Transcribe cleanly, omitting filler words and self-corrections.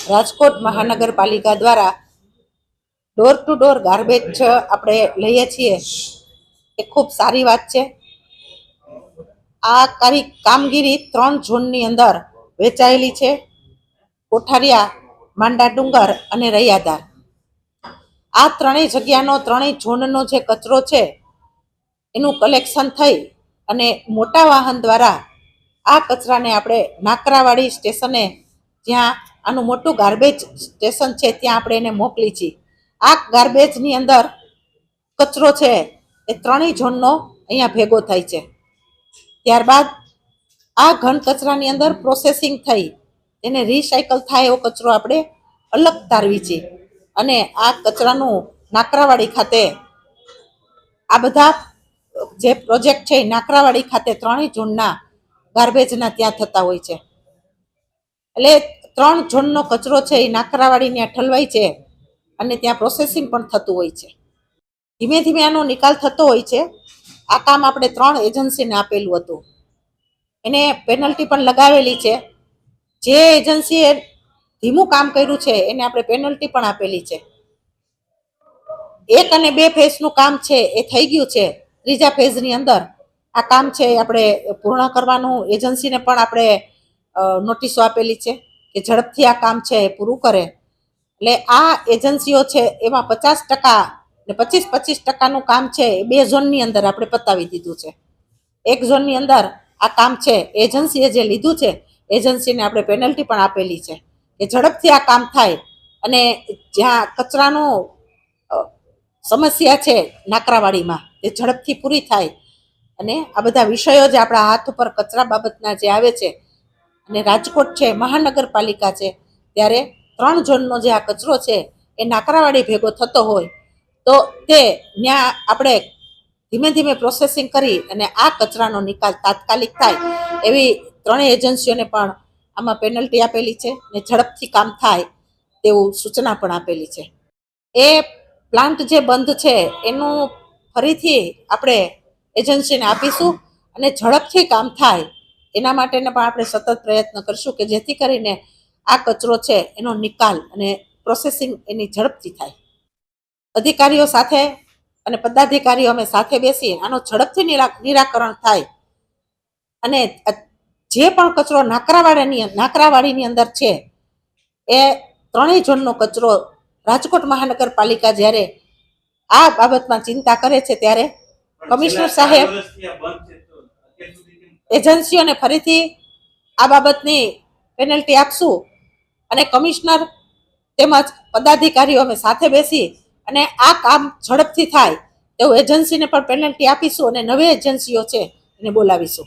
રાજકોટ મહાનગરપાલિકા દ્વારા door to door garbage આપણે લઈએ છીએ એ ખૂબ સારી વાત છે. આ કામગીરી 3 ઝોનની અંદર વેચાયેલી છે: કોઠારિયા, માંડા ડુંગર અને રૈયાધાર. આ ત્રણેય જગ્યાનો, ત્રણેય ઝોનનો જે કચરો છે એનું કલેક્શન થઈ અને મોટા વાહન દ્વારા આ કચરાને આપણે નાકરાવાડી સ્ટેશને, જ્યાં આનું મોટું ગાર્બેજ સ્ટેશન છે, ત્યાં આપણે એને મોકલી છીએ. આ ગાર્બેજની અંદર કચરો છે એ ત્રણેય ઝોનનો અહીંયા ભેગો થાય છે. ત્યારબાદ આ ઘન કચરાની અંદર પ્રોસેસિંગ થઈ એને રિસાયકલ થાય એવો કચરો આપણે અલગ તારવી છીએ અને આ કચરાનું નાકરાવાડી ખાતે આ બધા જે પ્રોજેક્ટ છે એ નાકરાવાડી ખાતે ત્રણેય ઝોનના ગાર્બેજના ત્યાં થતા હોય છે. એટલે 3 ઝોનનો કચરો છે એ નાકરાવાડી ત્યાં ઠલવાય છે અને ત્યાં પ્રોસેસિંગ પણ થતું હોય છે. ધીમે ધીમે આનો નિકાલ થતો હોય છે. આ કામ આપણે 3 એજન્સીને આપેલું હતું, એને પેનલ્ટી પણ લગાવેલી છે. જે એજન્સીએ ધીમું કામ કર્યું છે એને આપણે પેનલ્ટી પણ આપેલી છે. 1 અને 2 ફેઝનું કામ છે એ થઈ ગયું છે. ત્રીજા ફેઝની અંદર આ કામ છે આપણે પૂર્ણ કરવાનું એજન્સીને પણ આપણે નોટિસો આપેલી છે કે ઝડપથી આ કામ છે એ પૂરું કરે. એટલે આ એજન્સીઓ છે એમાં 50% ને 25% કામ છે એ 2 ઝોનની અંદર આપણે પતાવી દીધું છે. 1 ઝોનની અંદર આ કામ છે એજન્સીએ જે લીધું છે, એજન્સીને આપણે પેનલ્ટી પણ આપેલી છે કે ઝડપથી આ કામ થાય અને જ્યાં કચરાનો સમસ્યા છે નાકરાવાડીમાં એ ઝડપથી પૂરી થાય. અને આ બધા વિષયો જે આપણા હાથ ઉપર કચરા બાબતના જે આવે છે, અને રાજકોટ છે મહાનગરપાલિકા છે, ત્યારે 3 ઝોનનો જે આ કચરો છે એ નાકરાવાડી ભેગો થતો હોય તો તે ત્યાં આપણે ધીમે ધીમે પ્રોસેસિંગ કરી અને આ કચરાનો નિકાલ તાત્કાલિક થાય એવી 3 એજન્સીઓને પણ આમાં પેનલ્ટી આપેલી છે અને ઝડપથી કામ થાય તેવું સૂચના પણ આપેલી છે. એ પ્લાન્ટ જે બંધ છે એનું ફરીથી આપણે એજન્સીને આપીશું અને ઝડપથી કામ થાય એના માટેને પણ આપણે સતત પ્રયત્ન કરીશું કે જેથી કરીને આ કચરો છે એનો નિકાલ અને પ્રોસેસિંગ એની ઝડપથી થાય. અધિકારીઓ સાથે અને પદાધિકારીઓ અમે સાથે બેસી આનો ઝડપથી નિરાકરણ થાય અને જે પણ કચરો નાકરાવાડીની અંદર છે એ ત્રણેય ઝોનનો કચરો રાજકોટ મહાનગરપાલિકા જ્યારે આ બાબતમાં ચિંતા કરે છે ત્યારે કમિશનર સાહેબ એજન્સીઓને ફરીથી આ બાબતની પેનલ્ટી આપશું અને કમિશનર તેમજ પદાધિકારીઓ અમે સાથે બેસી અને આ કામ ઝડપથી થાય તેવું એજન્સીને પણ પેનલ્ટી આપીશું અને નવી એજન્સીઓ છે એને બોલાવીશું.